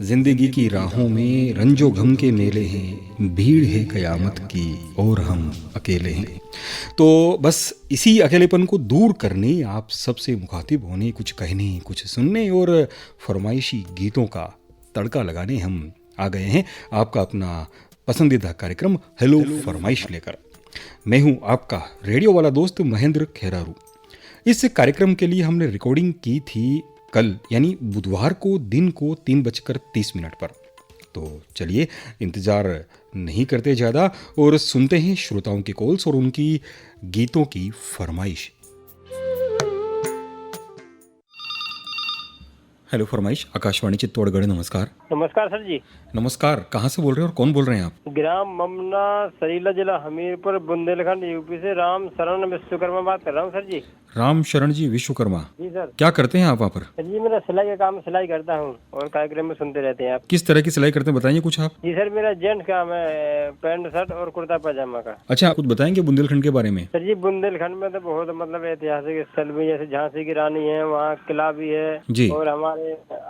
जिंदगी की राहों में रंजो गम के मेले हैं, भीड़ है कयामत की और हम अकेले हैं। तो बस इसी अकेलेपन को दूर करने, आप सबसे मुखातिब होने, कुछ कहने, कुछ सुनने और फरमाइशी गीतों का तड़का लगाने हम आ गए हैं आपका अपना पसंदीदा कार्यक्रम हेलो फरमाइश लेकर। मैं हूं आपका रेडियो वाला दोस्त महेंद्र खेरारू। इस कार्यक्रम के लिए हमने रिकॉर्डिंग की थी कल यानी बुधवार को दिन को 3:30 पर। तो चलिए इंतज़ार नहीं करते ज़्यादा और सुनते हैं श्रोताओं के कॉल्स और उनकी गीतों की फरमाइश। हेलो फरमाइश, आकाशवाणी चित्तौड़गढ़, नमस्कार। नमस्कार सर जी। नमस्कार, कहाँ से बोल रहे हैं और कौन बोल रहे हैं आप? ग्राम ममना, सरीला, जिला हमीरपुर, बुंदेलखंड, यूपी से राम शरण विश्वकर्मा बात कर रहा हूँ सर जी। राम शरण जी विश्वकर्मा जी सर। क्या करते हैं आप वहाँ पर? सर जी मेरा सिलाई का काम, सिलाई करता हूँ और कार्यक्रम में सुनते रहते हैं आप। किस तरह की सिलाई करते हैं बताइए कुछ आप। जी सर, मेरा जेंट्स काम है, पैंट शर्ट और कुर्ता पजामा का। अच्छा, कुछ बताएंगे बुंदेलखंड के बारे में? सर जी बुंदेलखंड में तो बहुत मतलब ऐतिहासिक स्थल भी, जैसे झांसी की रानी है, वहाँ किला भी है जी। और हमारे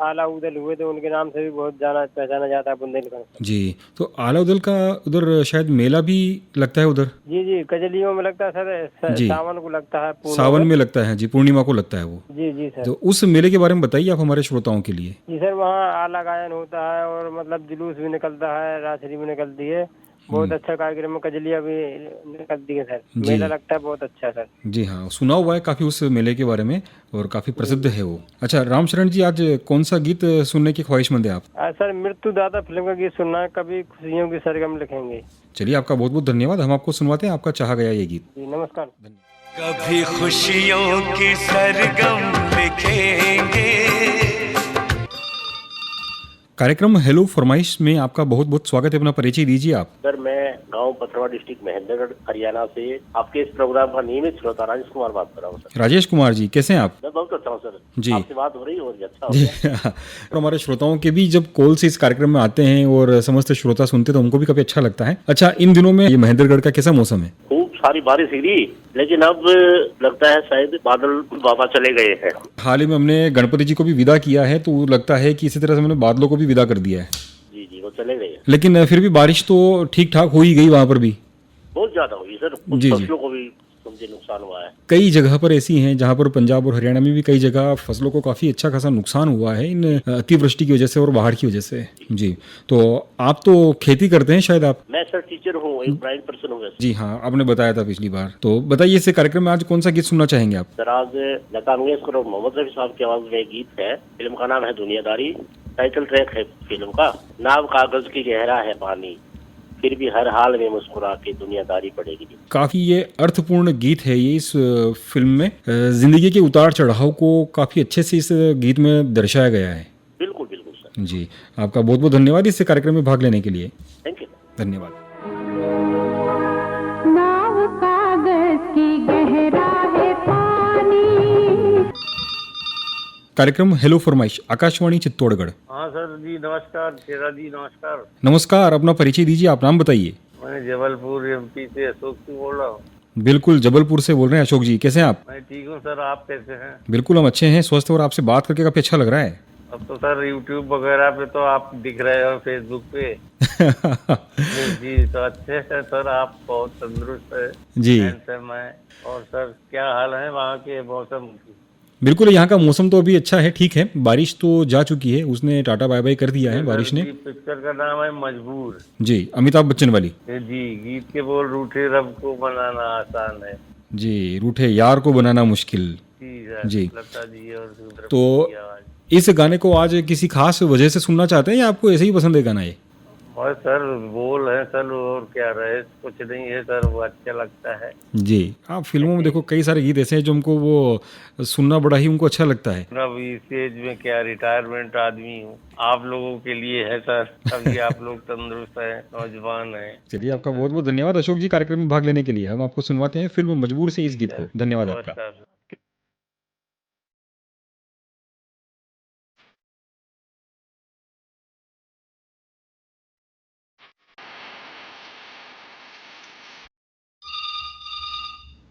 आला उदल हुए तो उनके नाम से भी बहुत जाना पहचाना जाता है बुंदेलखंड। जी, तो आला उदल का उधर शायद मेला भी लगता है उधर। जी जी, कजलियों में लगता है सर, जी। सावन को लगता है, सावन में लगता है जी, पूर्णिमा को लगता है वो। जी जी सर। तो उस मेले के बारे में बताइए आप हमारे श्रोताओं के लिए। जी सर, वहाँ आला गायन होता है और मतलब जुलूस भी निकलता है, राजश्री भी निकलती है, बहुत अच्छा कार्यक्रम में कजलियाँ भी निकलती है सर। जी। मेला लगता है बहुत अच्छा सर। जी हाँ, सुना हुआ है काफ़ी उस मेले के बारे में और काफ़ी प्रसिद्ध है वो। अच्छा रामशरण जी, आज कौन सा गीत सुनने की ख्वाहिशमंद है आप? सर मृत्यु दाता फिल्म का गीत सुनना है, कभी खुशियों की सरगम लिखेंगे। चलिए, आपका बहुत बहुत धन्यवाद। हम आपको सुनवाते हैं आपका चाहा गया ये गीत। जी नमस्कार। कभी खुशियों की सरगम लिखेंगे। कार्यक्रम हेलो फरमाइश में आपका बहुत बहुत स्वागत है। अपना परिचय दीजिए आप। सर मैं गांव पथरवा, डिस्ट्रिक्ट महेंद्रगढ़, हरियाणा से आपके इस प्रोग्राम का नियमित श्रोता राजेश कुमार बात कर रहा हूँ सर। राजेश कुमार जी, कैसे हैं आप? मैं बहुत अच्छा हूँ सर। जी। आपसे बात हो रही है और अच्छा हो जी गया। और हमारे श्रोताओं के भी जब कॉल से इस कार्यक्रम में आते हैं और समस्त श्रोता सुनते हैं तो उनको भी काफी अच्छा लगता है। अच्छा, इन दिनों में ये महेंद्रगढ़ का कैसा मौसम है? खूब सारी बारिश गिरी, लेकिन अब लगता है शायद बादल बाबा चले गए हैं। हाल ही में हमने गणपति जी को भी विदा किया है, तो लगता है कि इसी तरह से हमने बादलों को भी विदा कर दिया है। जी जी, वो चले गए हैं। लेकिन फिर भी बारिश तो ठीक ठाक हो ही गई वहां पर भी। बहुत ज्यादा हुई सर, कुछ जी, जी। फसलों को भी समझे नुकसान हुआ है। कई जगह पर ऐसी हैं जहां पर पंजाब और हरियाणा में भी कई जगह फसलों को काफी अच्छा खासा नुकसान हुआ है इन अतिवृष्टि की वजह से और बाढ़ की वजह से। जी, तो आप तो खेती करते हैं शायद आप? मैं सर टीचर हूँ, एक ब्राइट पर्सन हूँ वैसे। जी हाँ, आपने बताया था पिछली बार। तो बताइए इस कार्यक्रम में आज कौन सा गीत सुनना चाहेंगे आप? सर आज लता मंगेशकर और मोहम्मद रफी साहब की आवाज में एक गीत है, फिल्म का नाम है दुनियादारी, टाइटल ट्रैक है फिल्म का। नाव कागज की गहरा है पानी, फिर भी हर हाल में मुस्कुरा के दुनियादारी पड़ेगी। काफी ये अर्थपूर्ण गीत है ये इस फिल्म में। जिंदगी के उतार चढ़ाव को काफी अच्छे से इस गीत में दर्शाया गया है। बिल्कुल बिल्कुल सर। जी, आपका बहुत बहुत धन्यवाद इस कार्यक्रम में भाग लेने के लिए। Thank you. धन्यवाद। नाव कागज की गहरा है पानी। कार्यक्रम हेलो फरमाइश, आकाशवाणी चित्तौड़गढ़। हाँ सर जी नमस्कार। शेरा जी नमस्कार। नमस्कार, अपना परिचय दीजिए, आप नाम बताइए। मैं जबलपुर एमपी से अशोक सिंह बोल रहा हूँ। बिल्कुल, जबलपुर से बोल रहे हैं अशोक जी, कैसे हैं आप? मैं ठीक हूँ सर, आप कैसे हैं? बिल्कुल हम अच्छे हैं, स्वस्थ, और आपसे बात करके काफी अच्छा लग रहा है। अब तो सर यूट्यूब वगैरह पे तो आप दिख रहे हो, फेसबुक पे। जी तो अच्छे हैं सर, आप बहुत तंदुरुस्त है, जी हैंडसम है। और सर क्या हाल है वहाँ के मौसम की? बिल्कुल, यहाँ का मौसम तो अभी अच्छा है, ठीक है। बारिश तो जा चुकी है, उसने टाटा बाय बाय कर दिया है बारिश ने। पिक्चर का नाम है मजबूर। जी, अमिताभ बच्चन वाली। जी, गीत के बोल रूठे रब को बनाना आसान है, जी, रूठे यार को बनाना मुश्किल। जी सर। जी। लता जी और सुंदर तो की आवाज। इस गाने को आज किसी खास वजह से सुनना चाहते हैं या आपको ऐसे ही पसंद है गाना ये? और सर बोल है सर, और क्या रहे, कुछ नहीं है सर, वो अच्छा लगता है। जी, आप फिल्मों में देखो कई सारे गीत ऐसे हैं जो हमको वो सुनना बड़ा ही उनको अच्छा लगता है। अब इस एज में क्या रिटायरमेंट आदमी हूँ, आप लोगों के लिए है सर। अभी आप लोग तंदुरुस्त है, नौजवान है। चलिए, आपका बहुत बहुत धन्यवाद अशोक जी कार्यक्रम में भाग लेने के लिए। हम आपको सुनवाते हैं फिल्म मजबूर से इस गीत को। धन्यवाद आपका। नमस्कार।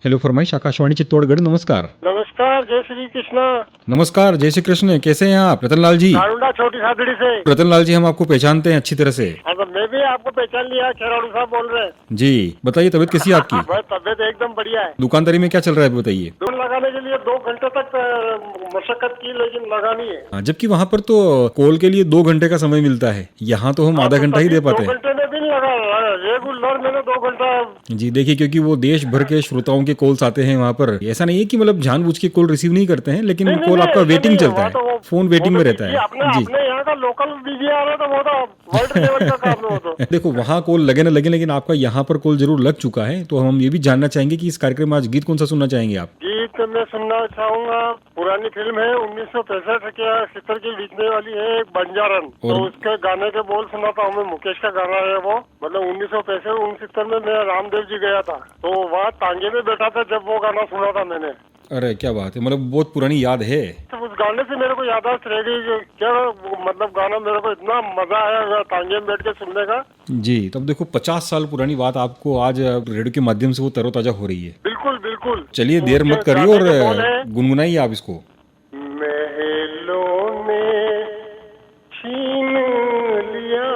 हेलो फरमाइश, आकाशवाणी चित्तौड़गढ़, नमस्कार। नमस्कार नमस्कार, जय श्री कृष्ण। नमस्कार, जय श्री कृष्ण। कैसे हैं आप रतनलाल जी? नारुंडा छोटी सादड़ी से। रतनलाल जी, हम आपको पहचानते हैं अच्छी तरह से। हाँ, तो मैं भी आपको पहचान लिया, खेराड़ू साहब बोल रहे हैं। जी, बताइए तबीयत कैसी है आपकी? भाई तबियत एकदम बढ़िया है। दुकानदारी में क्या चल रहा है बताइए? दौड़ लगाने के लिए 2 घंटे तक मशक्कत की, लेकिन लगानी है। हाँ, जबकि वहाँ पर तो कॉल के लिए 2 घंटे का समय मिलता है, यहाँ तो हम आधा घंटा ही दे पाते 2 हैं। घंटे में भी नहीं लगा, रेगुलर मैंने 2 घंटा। जी देखिए, क्योंकि वो देश भर के श्रोताओं के कॉल्स आते हैं वहाँ पर। ऐसा नहीं है कि मतलब जानबूझ के कॉल रिसीव नहीं करते हैं, लेकिन नहीं, कॉल नहीं, आपका ऐसा वेटिंग नहीं है, चलता वहाँ तो है, वो- फोन वेटिंग वो में तो रहता है। अपने जी अपने यहाँ का लोकल बिजी आ रहा है, तो वो तो वर्ल्ड लेवल का काम है वो तो। देखो, वहाँ कॉल लगे ना लगे, लेकिन आपका यहाँ पर कॉल जरूर लग चुका है। तो हम ये भी जानना चाहेंगे कि इस कार्यक्रम में आज गीत कौन सा सुनना चाहेंगे आप? गीत मैं सुनना चाहूंगा, पुरानी फिल्म है 1965 के 70 की बीच में वाली है, एक बंजारन। तो और- उसके गाने के बोल सुनाता हूँ मैं, मुकेश का गाना है वो। मतलब 1965-69 में मैं रामदेव जी गया था, तो वहाँ तांगे में बैठा था जब वो गाना सुना था मैंने। अरे क्या बात है, मतलब बहुत पुरानी याद है। तो उस गाने से मेरे को याददाश्त रह गई कि क्या मतलब गाना, मेरे को इतना मजा आया तांगे में बैठ के सुनने का। जी, तब देखो 50 साल पुरानी बात आपको आज रेडियो के माध्यम से वो तरोताजा हो रही है। बिल्कुल बिल्कुल। चलिए देर मत उसके करिए गाने और के बोल है, गुनगुनाइए आप इसको। महलों ने छीन लिया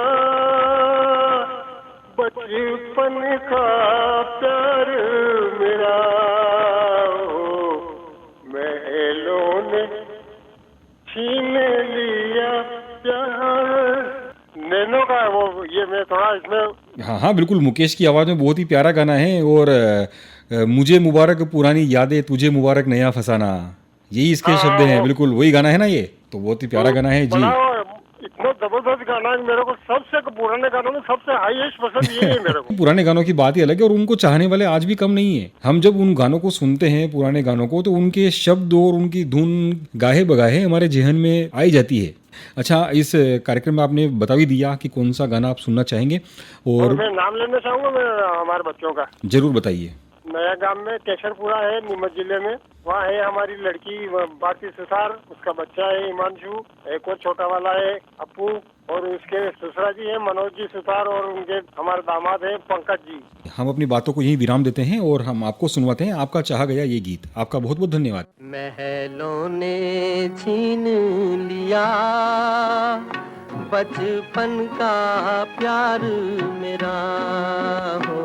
बचपन का प्यार मेरा, हो महलों ने छीन लिया प्यार। नैनो का है वो, ये मैं थोड़ा इसमें। हाँ हाँ बिल्कुल, मुकेश की आवाज़ में बहुत ही प्यारा गाना है। और मुझे मुबारक पुरानी यादें, तुझे मुबारक नया फसाना, यही इसके शब्द हैं। बिल्कुल वही गाना है ना ये, तो बहुत ही प्यारा गाना है जी। बड़ा इतना जबरदस्त गाना है, मेरे को सबसे पुराने गानों में सबसे हाईएस्ट पसंद ये है मेरे को। पुराने गानों की बात ही अलग है, और उनको चाहने वाले आज भी कम नहीं है। हम जब उन गानों को सुनते हैं, पुराने गानों को, तो उनके शब्द और उनकी धुन गाहे बगाहे हमारे जहन में आई जाती है। अच्छा, इस कार्यक्रम में आपने बता भी दिया कि कौन सा गाना आप सुनना चाहेंगे, और मैं नाम लेना चाहूंगा मैं हमारे बच्चों का। जरूर बताइए। नया गांव में केशरपुरा है, नीमच जिले में। वहाँ है हमारी लड़की भारती सुतार, उसका बच्चा है हिमांशु, एक और छोटा वाला है अप्पू, और उसके ससुरा जी है मनोज जी सुतार, और उनके हमारे दामाद है पंकज जी। हम अपनी बातों को यही विराम देते हैं और हम आपको सुनवाते हैं आपका चाहा गया ये गीत। आपका बहुत बहुत धन्यवाद। महलों ने छीन लिया बचपन का प्यार मेरा, हो।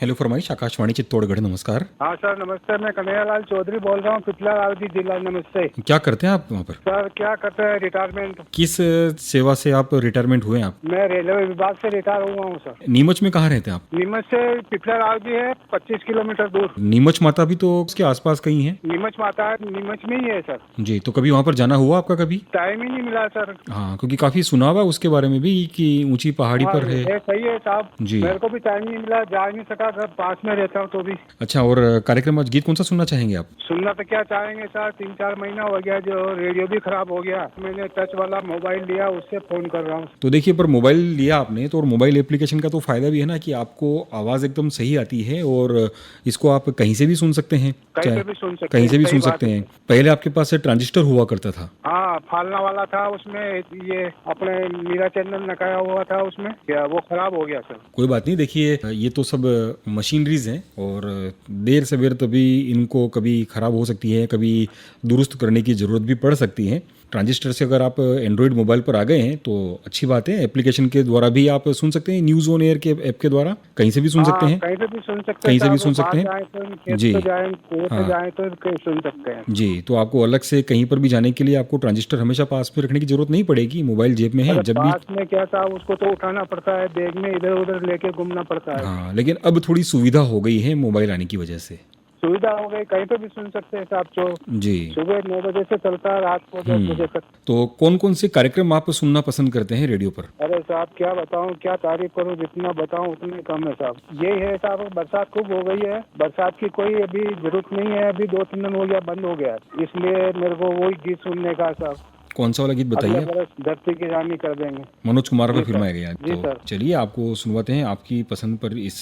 हेलो फरमाइश, आकाशवाणी चित्तौड़गढ़, नमस्कार। हाँ सर नमस्ते, मैं कन्हैयालाल चौधरी बोल रहा हूँ, पिछला लाल जी जिला। नमस्ते क्या करते हैं आप वहाँ पर? सर, क्या करते हैं, रिटायरमेंट। किस सेवा से आप रिटायरमेंट हुए हैं आप? मैं रेलवे विभाग से रिटायर हुआ हूँ सर। नीमच में कहाँ रहते हैं आप? नीमच से पिछला लाल जी है 25 किलोमीटर दूर। नीमच माता भी तो उसके आसपास कहीं है? नीमच माता है, नीमच में ही है सर। जी, तो कभी वहाँ पर जाना हुआ आपका? कभी टाइम ही नहीं मिला सर। हाँ, क्योंकि काफी सुना हुआ उसके बारे में भी कि ऊंची पहाड़ी पर है। सही है साहब जी। मेरे को भी टाइम नहीं मिला, जा नहीं सका, घर पास में रहता हूँ तो भी। अच्छा, और कार्यक्रम आज गीत कौन सा सुनना चाहेंगे आप? सुनना तो क्या चाहेंगे सर, 3-4 महीना हो गया जो रेडियो भी खराब हो गया। मैंने टच वाला मोबाइल लिया, उससे फोन कर रहा हूँ। तो देखिए, पर मोबाइल लिया आपने तो, और मोबाइल एप्लीकेशन का तो फायदा भी है ना कि आपको आवाज़ एकदम सही आती है, और इसको आप कहीं से भी सुन सकते हैं, कहीं से भी सुन सकते कहीं हैं, से भी सही सुन बात सकते है। हैं। पहले आपके पास से ट्रांजिस्टर हुआ करता था। हाँ, फालना वाला था उसमें, ये अपने मीरा चैनल नकाया हुआ था उसमें, क्या वो खराब हो गया सर? कोई बात नहीं, देखिए ये तो सब मशीनरीज हैं, और देर सवेर तभी इनको कभी खराब हो सकती है, कभी दुरुस्त करने की ज़रूरत भी पड़ सकती है। ट्रांजिस्टर से अगर आप एंड्रॉयड मोबाइल पर आ गए हैं तो अच्छी बात है। एप्लीकेशन के द्वारा भी आप सुन सकते हैं, न्यूज़ ऑन एयर के ऐप के द्वारा कहीं से भी सुन सकते हैं। कहीं से भी सुन सकते हैं, कहीं से भी साहब, सुन सकते हैं। बाहर जाएं तो खेत जी। पे जाएं, कुएं पे हाँ। जाएं तो कहीं सुन सकते हैं। जी, तो आपको अलग से कहीं पर भी जाने के लिए आपको ट्रांजिस्टर हमेशा पास में रखने की जरूरत नहीं पड़ेगी। मोबाइल जेब में है, अरे जब भी। पास में क्या साहब, उसको तो उठाना पड़ता है, बैग में इधर उधर लेके घूमना पड़ता है। हाँ, लेकिन अब थोड़ी सुविधा हो गई है मोबाइल आने की वजह से। सुविधा हो गई, कहीं पे भी सुन सकते हैं साहब। जो जी। सुबह 9 बजे से चलता है, रात को 10 बजे तक। तो कौन कौन से कार्यक्रम आप सुनना पसंद करते हैं रेडियो पर? अरे साहब क्या बताऊं, क्या तारीफ करूं, जितना बताऊं उतने कम है साहब। यही है साहब, बरसात खूब हो गई है, बरसात की कोई अभी जरूरत नहीं है, अभी 2-3 दिन हो गया बंद हो गया, इसलिए मेरे को वही गीत सुनने का साहब। कौन सा वाला गीत बताइए? अगले बरस धरती की रानी कर देंगे, मनोज कुमार पर जी फिल्माया सर। गया। जी तो सर। चलिए आपको सुनवाते हैं आपकी पसंद पर इस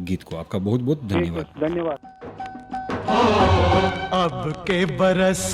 गीत को। आपका बहुत बहुत धन्यवाद। धन्यवाद। अब के बरस।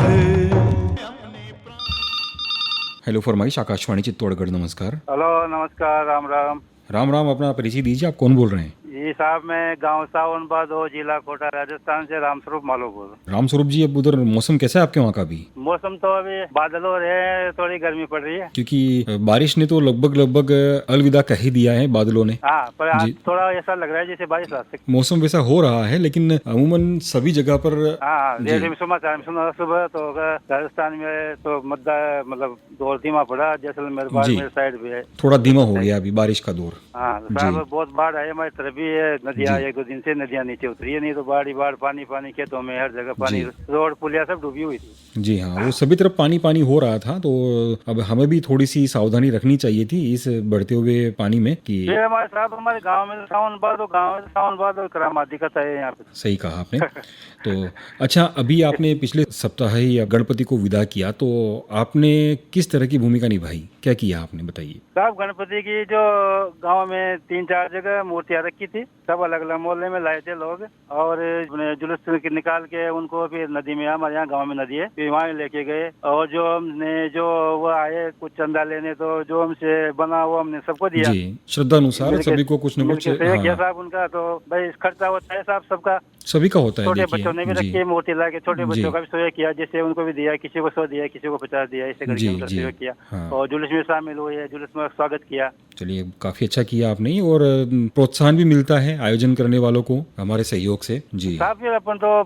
हेलो फरमाइश, आकाशवाणी चित्तौड़गढ़, नमस्कार। हेलो नमस्कार, राम राम। राम राम, अपना परिचय दीजिए, आप कौन बोल रहे हैं? जी साहब, मैं गांव सावनबाद हो, जिला कोटा, राजस्थान से रामस्वरूप मालोपुर। रामस्वरूप जी, अब उधर मौसम कैसा है आपके वहाँ का भी? मौसम तो अभी बादल हो रहे हैं, थोड़ी गर्मी पड़ रही है। क्योंकि बारिश ने तो लगभग अलविदा कह ही दिया है बादलों ने। हाँ, पर आज जी। थोड़ा ऐसा लग रहा है जैसे बारिश आ सकती। मौसम वैसा हो रहा है, लेकिन अमूमन सभी जगह पर हाँ, जी। रेडियो में समाचार में सुना सुबह तो राजस्थान में तो मतलब दौर धीमा पड़ा, जैसलमेर बाड़मेर साइड भी है, थोड़ा धीमा हो गया अभी बारिश का दौर। हाँ साहब, बहुत बाढ़ है हमारी तरफ भी है। नदियाँ एक दो दिन से नदियाँ नीचे उतरी है, नहीं तो बाढ़ ही बाढ़, पानी पानी, खेतों में हर जगह पानी, रोड पुलिया सब डूबी हुई थी। जी हाँ, वो सभी तरफ पानी पानी हो रहा था, तो अब हमें भी थोड़ी सी सावधानी रखनी चाहिए थी इस बढ़ते हुए पानी में कि फिर हमारे साहब, हमारे गांव में सावन बाद और करामात दिक्कत है यहाँ पे। सही कहा आपने। तो अच्छा, अभी आपने पिछले सप्ताह ही गणपति को विदा किया, तो आपने किस तरह की भूमिका निभाई, क्या किया आपने, बताइए। साहब, गणपति की जो गांव में 3-4 जगह मूर्तियां रखी थी, सब अलग अलग मोहल्ले में लाए थे लोग, और जुलूस निकाल के उनको फिर नदी में, हमारे यहाँ गांव में नदी है, फिर वहाँ लेके गए, और जो हमने जो वो आए कुछ चंदा लेने, तो जो हमसे बना वो हमने सबको दिया जी, श्रद्धानुसार सभी को कुछ न कुछ। किया साहब उनका, तो भाई खर्चा होता है साहब, सबका सभी का होता है। छोटे देखिए, बच्चों ने भी रखी मूर्ति ला के, छोटे बच्चों का भी सहयोग किया, जैसे उनको भी दिया, किसी को 100 दिया, किसी को 50 दिया, ऐसे करके उनका सहयोग किया। हाँ। और जुलूस में शामिल हुए, जुलूस में स्वागत किया। चलिए, काफी अच्छा किया आपने, और प्रोत्साहन भी मिलता है आयोजन करने वालों को हमारे सहयोग से। जी साहब, फिर अपन तो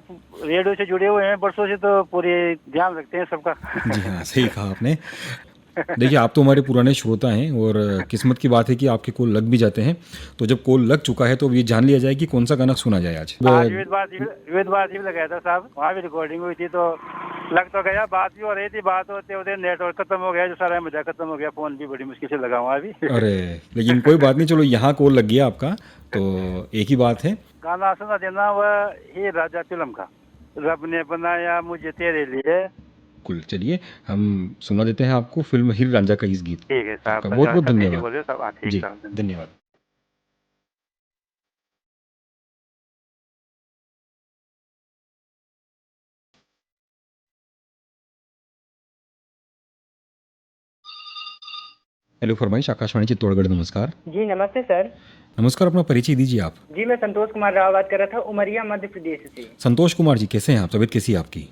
रेडियो से जुड़े हुए हैं बरसों से, तो पूरे ध्यान रखते हैं सबका। जी हाँ, सही कहा आपने। देखिए, आप तो हमारे पुराने श्रोता हैं, और किस्मत की बात है कि आपके कॉल लग भी जाते हैं। तो जब कॉल लग चुका है तो ये जान लिया जाए कि कौन सा गाना सुना जाए आज। विविध भारती भी लगाया था साहब, वहाँ भी रिकॉर्डिंग हुई थी, तो लग तो गया, बात भी हो रही थी, बात होते होते नेटवर्क खत्म हो गया, जो सारा मजा खत्म हो गया, फोन भी बड़ी मुश्किल से लगा हुआ अभी। अरे, लेकिन कोई बात नहीं, चलो यहाँ कॉल लग गया आपका, तो एक ही बात है। गाना सुना देना, वह ही राजा फिल्म का, रब ने बनाया मुझे तेरे लिए। कुल, चलिए हम सुना देते हैं आपको फिल्म हीर रांझा का इस गीत। ठीक है साहब, बहुत बहुत धन्यवाद जी, धन्यवाद। धन्यवाद। हेलो फरमाइश, आकाशवाणी चित्तौड़गढ़, नमस्कार। जी नमस्ते सर। नमस्कार, अपना परिचय दीजिए आप। जी, मैं संतोष कुमार राव बात कर रहा था, उमरिया मध्य प्रदेश से। संतोष कुमार जी, कैसे हैं आप, तबीयत कैसी है आपकी?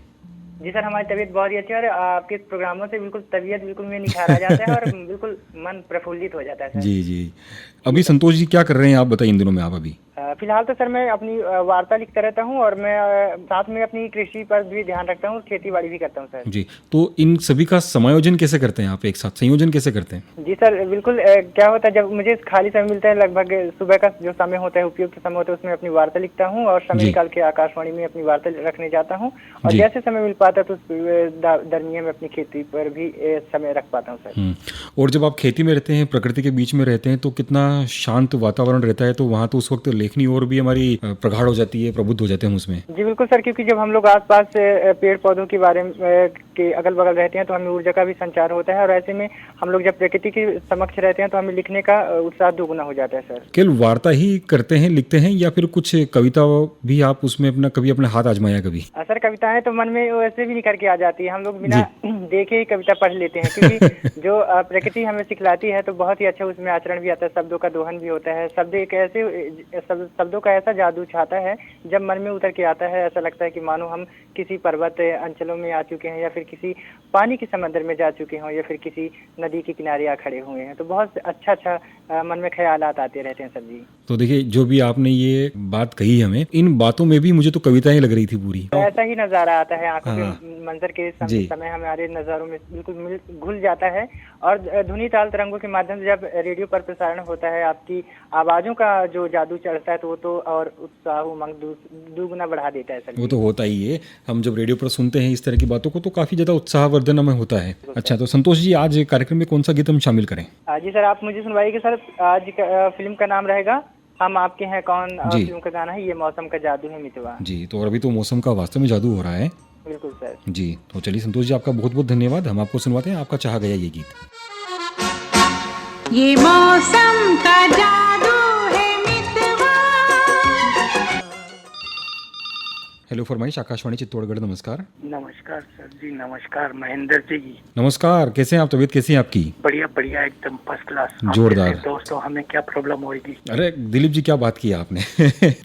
जी सर, हमारी तबीयत बहुत ही अच्छी है, और आपके प्रोग्रामों से बिल्कुल तबीयत बिल्कुल में निखार आ जाता है और बिल्कुल मन प्रफुल्लित हो जाता है सर। जी जी। अभी संतोष जी क्या कर रहे हैं आप, बताइए इन दिनों में आप अभी? फिलहाल तो सर मैं अपनी वार्ता लिखता रहता हूँ, और मैं साथ में अपनी कृषि पर भी ध्यान रखता हूँ, खेती बाड़ी भी करता हूँ सर। जी, तो इन सभी का समायोजन कैसे करते हैं आप, एक साथ संयोजन कैसे करते हैं? जी सर, बिल्कुल क्या होता है, जब मुझे खाली समय मिलता है, लगभग सुबह का जो समय होता है, उपयुक्त समय होता है, उसमें अपनी वार्ता लिखता हूँ, और समय निकाल के आकाशवाणी में अपनी वार्ता रखने जाता हूँ, और जैसे समय मिल पाता है तो उस दरमियान में अपनी खेती पर भी समय रख पाता हूँ सर। और जब आप खेती में रहते हैं, प्रकृति के बीच में रहते हैं, तो कितना शांत वातावरण रहता है, तो वहाँ तो उस वक्त लेखनी और भी हमारी प्रगाढ़ हो जाती है, प्रबुद्ध हो जाते हैं उसमें। जी बिल्कुल सर, क्योंकि जब हम लोग आसपास पेड़ पौधों के बारे में के अगल बगल रहते हैं, तो हमें ऊर्जा का भी संचार होता है, और ऐसे में हम लोग जब प्रकृति के समक्ष रहते हैं, तो हमें लिखने का उत्साह दोगुना हो जाता है सर। केवल वार्ता ही करते हैं, लिखते हैं, या फिर कुछ कविता भी आप उसमें कभी अपना हाथ आजमाया कभी? सर, कविताएं तो मन में वैसे भी निकल के आ जाती है, हम लोग बिना देखे ही कविता पढ़ लेते हैं, क्योंकि जो प्रकृति हमें सिखलाती है, तो बहुत ही अच्छा उसमें आचरण भी आता है, शब्दों का दोहन भी होता है, शब्द एक ऐसे शब्दों का ऐसा जादू छाता है, जब मन में उतर के आता है, ऐसा लगता है कि मानो हम किसी पर्वत अंचलों में आ चुके हैं, या फिर किसी पानी के समंदर में जा चुके हों, या फिर किसी नदी के किनारे आ खड़े हुए हैं। तो बहुत अच्छा मन में ख्यालात आते रहते हैं सर जी। तो देखिए, जो भी आपने ये बात कही हमें, इन बातों में भी मुझे तो कविताएं लग रही थी पूरी। ऐसा ही नजारा आता है, आंखों के मंजर के समय हमारे नजारों में बिल्कुल घुल जाता है, और ध्वनि ताल तरंगों के माध्यम से जब रेडियो पर प्रसारण होता है, आपकी आवाजों का जो जादू चढ़ता है, तो वो तो और उत्साह उमंग दुगुना बढ़ा देता है सर। वो तो होता ही है, हम जब रेडियो पर सुनते हैं इस तरह की बातों को, तो काफी ज्यादा उत्साहवर्धन हमें होता है। अच्छा, तो संतोष जी, आज कार्यक्रम में कौन सा गीत हम शामिल करें? जी सर, आप मुझे सुनवाइए सर। आज फिल्म का नाम रहेगा हम आपके हैं कौन, फिल्म का गाना है ये मौसम का जादू है मितवा। जी, तो अभी तो मौसम का वास्तव में जादू हो रहा है। बिल्कुल सर जी। तो चलिए संतोष जी, आपका बहुत बहुत धन्यवाद, हम आपको सुनवाते हैं आपका चाहा गया ये गीत। ये मौसम का जादू है मितवा। हेलो फरमाइश, आकाशवाणी चित्तौड़गढ़, नमस्कार। नमस्कार सर जी, नमस्कार महेंद्र जी। नमस्कार, कैसे हैं आप? तबीयत कैसी है आपकी? बढ़िया बढ़िया, एकदम फर्स्ट क्लास। जोरदार। दोस्तों, हमें क्या प्रॉब्लम होगी? अरे दिलीप जी, क्या बात की आपने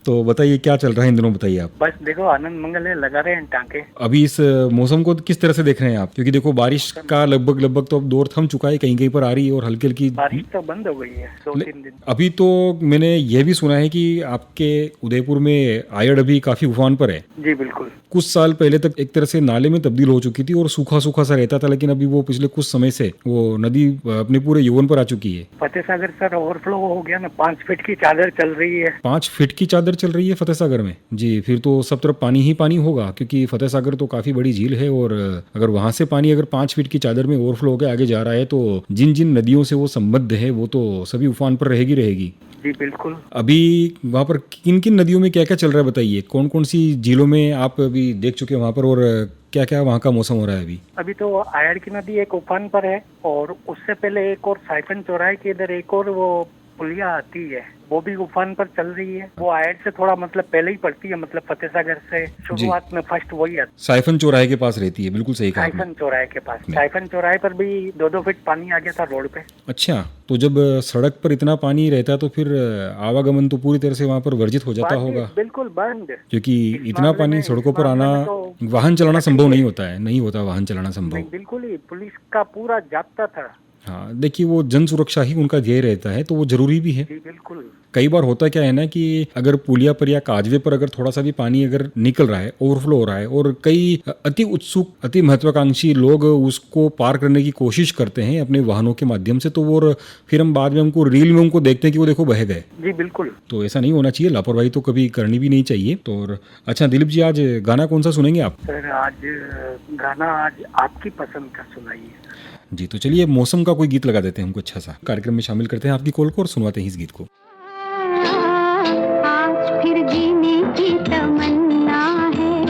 तो बताइए क्या चल रहा है इन दिनों, बताइए आप। बस देखो, आनंद मंगल है, लगा रहे हैं टांके। अभी इस मौसम को किस तरह से देख रहे हैं आप? क्योंकि देखो बारिश का लगभग तो अब दौर थम चुका है, कहीं कहीं पर आ रही है और हल्की हल्की बारिश तो बंद हो गई है 2-3 दिन। अभी तो मैंने यह भी सुना है कि आपके उदयपुर में आयड़ अभी काफी उफान पर है। जी बिल्कुल। कुछ साल पहले तक एक तरह से नाले में तब्दील हो चुकी थी और सूखा सूखा सा रहता था, लेकिन अभी वो पिछले कुछ समय से वो नदी अपने पूरे यौवन पर आ चुकी है। फतेह सागर सर ओवरफ्लो हो गया ना, 5 फीट की चादर चल रही है। 5 फीट की चादर चल रही है फतेह सागर में? जी, फिर तो सब तरफ पानी ही पानी होगा, क्योंकि फतेह सागर तो काफी बड़ी झील है और अगर वहां से पानी अगर 5 फीट की चादर में ओवरफ्लो होकर आगे जा रहा है तो जिन जिन नदियों से वो संबद्ध है वो तो सभी उफान पर रहेगी। जी बिल्कुल। अभी वहाँ पर किन किन नदियों में क्या क्या चल रहा है बताइए? कौन कौन सी झीलों में आप अभी देख चुके हैं वहाँ पर और क्या क्या वहाँ का मौसम हो रहा है अभी? अभी तो आयड़ की नदी एक उफान पर है और उससे पहले एक और साइफन चौराहे के इधर एक और वो पुलिया आती है, वो भी उफान पर चल रही है। वो आयड़ से थोड़ा मतलब पहले ही पड़ती है, मतलब फतेह सागर से शुरुआत में फर्स्ट वही आती है। साइफन चौराहे के पास रहती है, बिल्कुल सही कहा आपने। साइफन चौराहे के पास, साइफन चौराहे पर भी 2-2 फीट पानी आ गया था रोड पे। अच्छा, तो जब सड़क पर इतना पानी रहता है तो फिर आवागमन तो पूरी तरह से वहाँ पर वर्जित हो जाता होगा? बिल्कुल बंद, क्योंकि इतना पानी सड़कों पर आना, वाहन चलाना संभव नहीं होता है, नहीं होता वाहन चलाना संभव। बिल्कुल ही पुलिस का पूरा जाप्ता था। हाँ, देखिए वो जन सुरक्षा ही उनका ध्येय रहता है, तो वो जरूरी भी है। जी बिल्कुल। कई बार होता क्या है ना कि अगर पुलिया पर या काजवे पर अगर थोड़ा सा भी पानी अगर निकल रहा है, ओवरफ्लो हो रहा है और कई अति उत्सुक अति महत्वाकांक्षी लोग उसको पार करने की कोशिश करते हैं अपने वाहनों के माध्यम से, तो वो फिर हम बाद में हमको रील में उनको देखते हैं कि वो देखो बह गए। जी बिल्कुल। तो ऐसा नहीं होना चाहिए, लापरवाही तो कभी करनी भी नहीं चाहिए। तो अच्छा दिलीप जी, आज गाना कौन सा सुनेंगे आप? सर आज गाना आज आपकी पसंद का सुनाइए। जी, तो चलिए मौसम का कोई गीत लगा देते हैं हमको अच्छा सा, कार्यक्रम में शामिल करते हैं आपकी कॉल को और सुनवाते हैं इस गीत को। आज फिर जीने की तमन्ना है।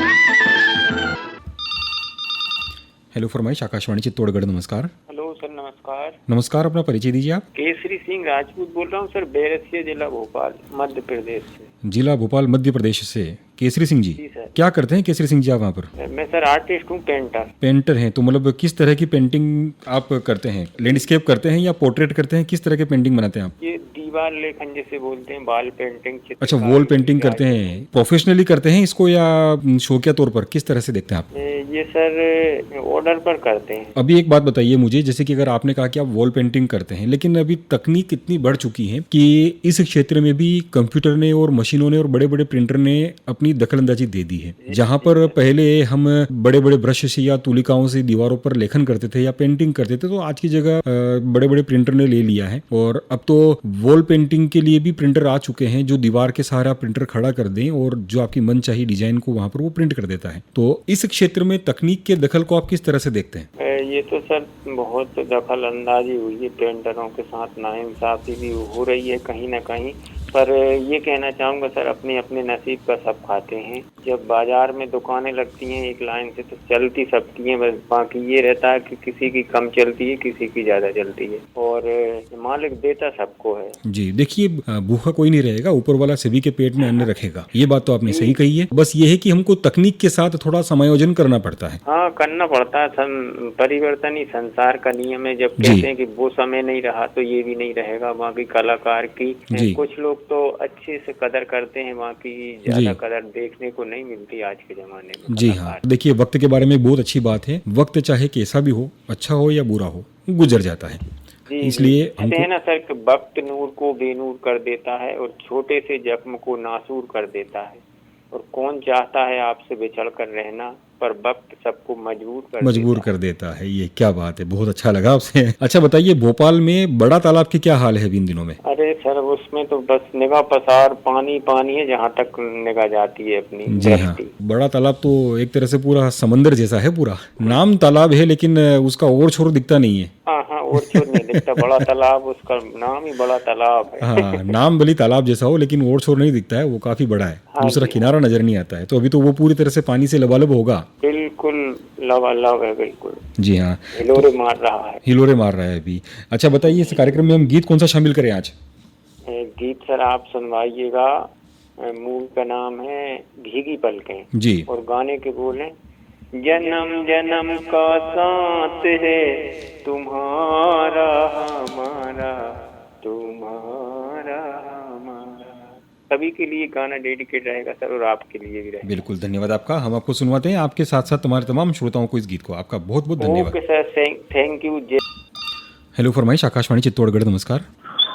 हेलो फरमाइश, आकाशवाणी चित्तौड़गढ़, नमस्कार। हेलो सर, नमस्कार। नमस्कार, अपना परिचय दीजिए आप। केसरी सिंह राजपूत बोल रहा हूँ सर, बैरसिया जिला भोपाल मध्य प्रदेश से। जिला भोपाल मध्य प्रदेश से केसरी सिंह जी। जी सर। क्या करते हैं केसरी सिंह जी आप वहाँ पर? मैं सर आर्टिस्ट हूँ, पेंटर। पेंटर हैं, तो मतलब किस तरह की पेंटिंग आप करते हैं? लैंडस्केप करते हैं या पोर्ट्रेट करते हैं? किस तरह के पेंटिंग बनाते हैं आप? ये दीवार लेखन जिसे बोलते हैं, वॉल पेंटिंग। अच्छा, वॉल पेंटिंग करते हैं। प्रोफेशनली करते हैं इसको या शौकिया तौर पर, किस तरह से देखते हैं आप? ये सर ऑर्डर पर करते हैं। अभी एक बात बताइए मुझे, जैसे कि अगर आपने कहा कि आप वॉल पेंटिंग करते हैं, लेकिन अभी तकनीक इतनी बढ़ चुकी है कि इस क्षेत्र में भी कंप्यूटर ने और मशीनों ने और बड़े बड़े प्रिंटर ने अपनी दखलंदाजी दे दी है। जहां पर पहले हम बड़े बड़े ब्रश से या तुलिकाओं से दीवारों पर लेखन करते थे या पेंटिंग करते थे, तो आज की जगह बड़े बड़े प्रिंटर ने ले लिया है और अब तो वॉल पेंटिंग के लिए भी प्रिंटर आ चुके हैं जो दीवार के सहारा प्रिंटर खड़ा कर दें और जो आपकी मनचाही डिजाइन को वहां पर वो प्रिंट कर देता है। तो इस क्षेत्र में तकनीक के दखल को आप किस तरह से देखते हैं? ये तो सर बहुत दखल अंदाजी हुई है, पेंटरों के साथ नाइंसाफी भी हो रही है कहीं ना कहीं। पर ये कहना चाहूँगा सर, अपने अपने नसीब का सब खाते हैं। जब बाजार में दुकानें लगती हैं एक लाइन से तो चलती सबकी हैं, बस बाकी ये रहता है कि किसी की कम चलती है, किसी की ज़्यादा चलती है और मालिक देता सबको है। जी देखिए, भूखा कोई नहीं रहेगा, ऊपर वाला सभी के पेट में अन्न रखेगा, ये बात तो आपने सही कही है। बस ये है कि हमको तकनीक के साथ थोड़ा समायोजन करना पड़ता है। हाँ, करना पड़ता है। परिवर्तन ही संसार का नियम है। जब कहते हैं कि वो समय नहीं रहा तो ये भी नहीं रहेगा। बाकी कलाकार की कुछ लोग तो अच्छे से कदर करते हैं, बाकी ज्यादा कदर देखने को नहीं मिलती आज के जमाने में। जी हाँ, देखिए वक्त के बारे में बहुत अच्छी बात है। वक्त चाहे कैसा भी हो, अच्छा हो या बुरा हो, गुजर जाता है। इसलिए कहते हैं ना सर कि वक्त नूर को बेनूर कर देता है और छोटे से जख्म को नासूर कर देता है। और कौन चाहता है आपसे बिछड़ कर रहना, पर वक्त सबको मजबूर कर देता है। ये क्या बात है, बहुत अच्छा लगा आपसे। अच्छा बताइए, भोपाल में बड़ा तालाब की क्या हाल है इन दिनों में? अरे सर, उसमें तो बस निगाह पसार पानी पानी है जहाँ तक निगाह जाती है अपनी। जी हाँ, बड़ा तालाब तो एक तरह से पूरा समंदर जैसा है। पूरा नाम तालाब है लेकिन उसका ओर छोर दिखता नहीं है। हाँ, और छोर नहीं दिखता। बड़ा तालाब, उसका नाम ही बड़ा तालाब है। हाँ, नाम भली तालाब जैसा हो लेकिन ओर छोर नहीं दिखता है, वो काफी बड़ा है। दूसरा किनारा नजर नहीं आता है। तो अभी तो वो पूरी तरह से पानी से लबालब होगा। बिल्कुल लबालब है, बिल्कुल। जी हाँ, हिलोरे मार रहा है अभी। अच्छा बताइए, इस कार्यक्रम में हम गीत कौन सा शामिल करें आज? गीत सर आप सुनवाइएगा, मूल का नाम है भीगी पलकें जी। और गाने के बोल हैं, जन्म जन्म का साथ है तुम्हारा हमारा, तुम्हारा हमारा। सभी के लिए गाना डेडिकेट रहेगा सर, और आपके लिए भी रहेगा। बिल्कुल, धन्यवाद आपका। हम आपको सुनवाते हैं, आपके साथ साथ हमारे तमाम श्रोताओं को इस गीत को। आपका बहुत बहुत धन्यवाद। Okay sir, thank you. Hello फरमाइश, आकाशवाणी चित्तौड़गढ़, नमस्कार।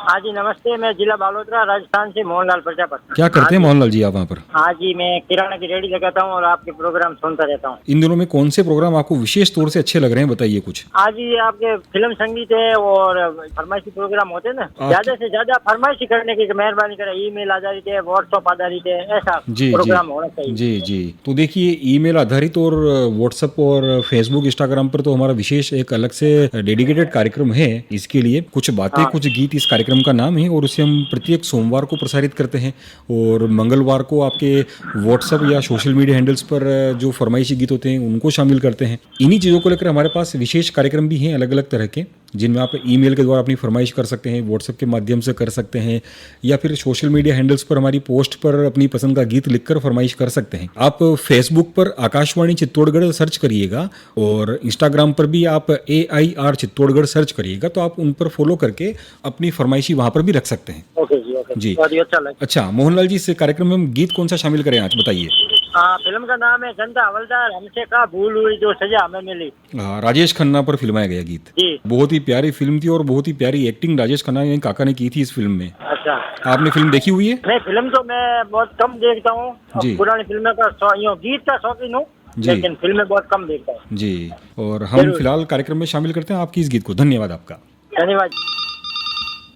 हाँ जी नमस्ते, मैं जिला बालोतरा राजस्थान से मोहनलाल प्रजापति। क्या करते हैं मोहनलाल जी आप वहाँ पर? हाँ जी, मैं किराना की रेडी लगाता हूँ और आपके प्रोग्राम सुनता रहता हूँ। इन दिनों में कौन से प्रोग्राम आपको विशेष तौर से अच्छे लग रहे हैं, बताइए कुछ। आज ये आपके फिल्म संगीत है और फरमाइशी प्रोग्राम होते हैं ना, ज्यादा से ज्यादा फरमाइशी करने की मेहरबानी करें। ईमेल आधारित है, व्हाट्सएप आधारित है, ऐसा प्रोग्राम होना चाहिए। जी जी। तो देखिए, ईमेल आधारित और व्हाट्सएप और फेसबुक इंस्टाग्राम पर तो हमारा विशेष एक अलग से डेडिकेटेड कार्यक्रम है इसके लिए। कुछ बातें कुछ गीत इस कार्यक्रम का नाम है और हम प्रत्येक सोमवार को प्रसारित करते हैं और मंगलवार को आपके व्हाट्सएप या सोशल मीडिया हैंडल्स पर जो फरमाइशी गीत होते हैं उनको शामिल करते हैं। इन्हीं चीज़ों को लेकर हमारे पास विशेष कार्यक्रम भी हैं अलग अलग तरह के, जिनमें आप ईमेल के द्वारा अपनी फरमाइश कर सकते हैं, व्हाट्सएप के माध्यम से कर सकते हैं, या फिर सोशल मीडिया हैंडल्स पर हमारी पोस्ट पर अपनी पसंद का गीत लिखकर फरमाइश कर सकते हैं। आप फेसबुक पर आकाशवाणी चित्तौड़गढ़ सर्च करिएगा और इंस्टाग्राम पर भी आप AIR चित्तौड़गढ़ सर्च करिएगा, तो आप उन पर फॉलो करके अपनी फरमाइशी वहाँ पर भी रख सकते हैं। ओके जी, ओके जी। बहुत ही अच्छा लगा। अच्छा मोहनलाल जी, इस कार्यक्रम में हम गीत कौन सा शामिल करें आज, बताइए। फिल्म का नाम है चंदा हवलदार, हमसे का भूल हुई जो सजा हमें मिली। राजेश खन्ना पर फिल्माया गया गीत। जी। बहुत ही प्यारी फिल्म थी और बहुत ही प्यारी एक्टिंग राजेश खन्ना ने काका ने की थी इस फिल्म में। अच्छा, आपने फिल्म देखी हुई है? मैं फिल्म तो मैं बहुत कम देखता हूँ, जी। पुरानी फिल्मों का गीत का शौकीन हूँ, जी। लेकिन फिल्में बहुत कम देखता हूँ। जी। और हम फिलहाल कार्यक्रम में शामिल करते हैं आपकी इस गीत को। धन्यवाद आपका। धन्यवाद।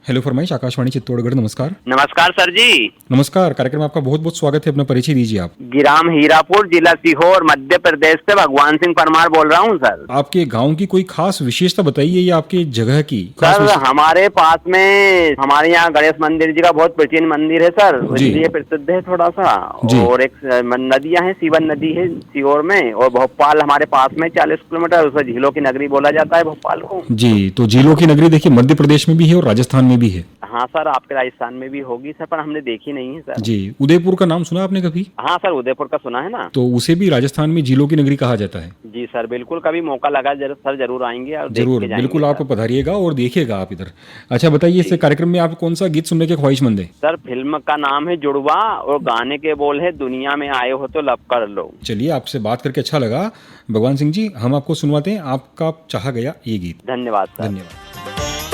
हेलो फरमाइश, आकाशवाणी चित्तौड़गढ़, नमस्कार। नमस्कार सर जी। नमस्कार, कार्यक्रम में आपका बहुत बहुत स्वागत है। अपना परिचय दीजिए आप। गिराम हीरापुर, जिला सीहोर, मध्य प्रदेश से भगवान सिंह परमार बोल रहा हूँ सर। आपके गांव की कोई खास विशेषता बताइए या आपके जगह की सर हमारे पास में हमारे यहाँ गणेश मंदिर जी का बहुत प्राचीन मंदिर है सर, इसलिए प्रसिद्ध है थोड़ा सा। और एक नदियाँ हैं, सीवन नदी है सीहोर में, और भोपाल हमारे पास में 40 किलोमीटर, उसे झीलों की नगरी बोला जाता है भोपाल को। जी। तो झीलों की नगरी देखिए मध्य प्रदेश में भी है और राजस्थान में भी है। हाँ सर, आपके राजस्थान में भी होगी सर, पर हमने देखी नहीं है सर। जी। उदयपुर का नाम सुना आपने कभी? हाँ सर, उदयपुर का सुना है ना। तो उसे भी राजस्थान में झीलों की नगरी कहा जाता है। जी सर, बिल्कुल, कभी मौका लगा सर जरूर आएंगे और जरूर, बिल्कुल आप पधारिएगा और देखिएगा आप इधर। अच्छा बताइए, इस कार्यक्रम में आप कौन सा गीत सुनने के ख्वाहिशमंद है? सर फिल्म का नाम है जुड़वा और गाने के बोल है, दुनिया में आए हो तो लब कर लो। चलिए, आपसे बात करके अच्छा लगा भगवान सिंह जी। हम आपको सुनवाते हैं आपका चाहा गया ये गीत। धन्यवाद सर। धन्यवाद।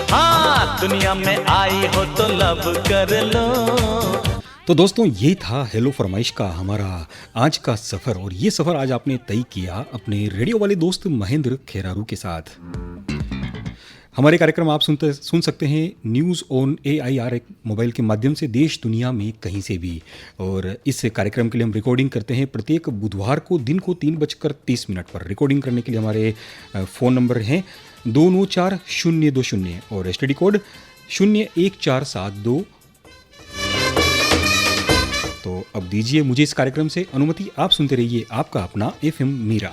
हाँ, दुनिया में आई हो तो लब कर लो। तो दोस्तों, ये था हेलो फरमाइश का हमारा आज का सफ़र, और ये सफ़र आज आपने तय किया अपने रेडियो वाले दोस्त महेंद्र खेरारू के साथ। हमारे कार्यक्रम आप सुन सकते हैं न्यूज़ ऑन AIR मोबाइल के माध्यम से देश दुनिया में कहीं से भी। और इस कार्यक्रम के लिए हम रिकॉर्डिंग करते हैं प्रत्येक बुधवार को दिन को 3:30 पर। रिकॉर्डिंग करने के लिए हमारे फ़ोन नंबर हैं 294-020 और STD कोड 01472। तो अब दीजिए मुझे इस कार्यक्रम से अनुमति। आप सुनते रहिए आपका अपना FM मीरा।